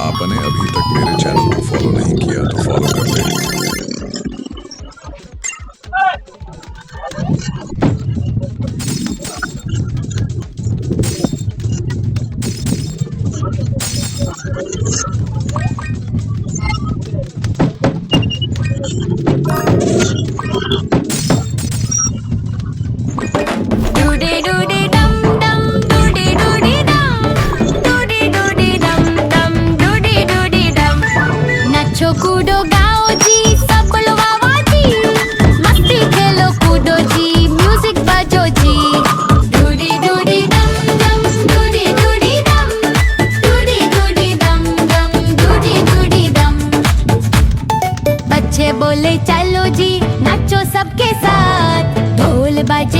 आपने अभी तक मेरे चैनल को फॉलो नहीं किया तो फॉलो कर ले। Doody doody dum dum, doody doody dum, doody doody dum dum, doody doody dum. नाचो कूदो गाओ जी, सब बोलो वाह वाह जी, मस्ती खेलो कूदो जी, म्यूजिक बजो जी। Doody doody dum dum, doody doody dum, doody doody dum dum, doody doody dum. बच्चे बोले चलो जी, नाचो सबके साथ, ढोल बाजे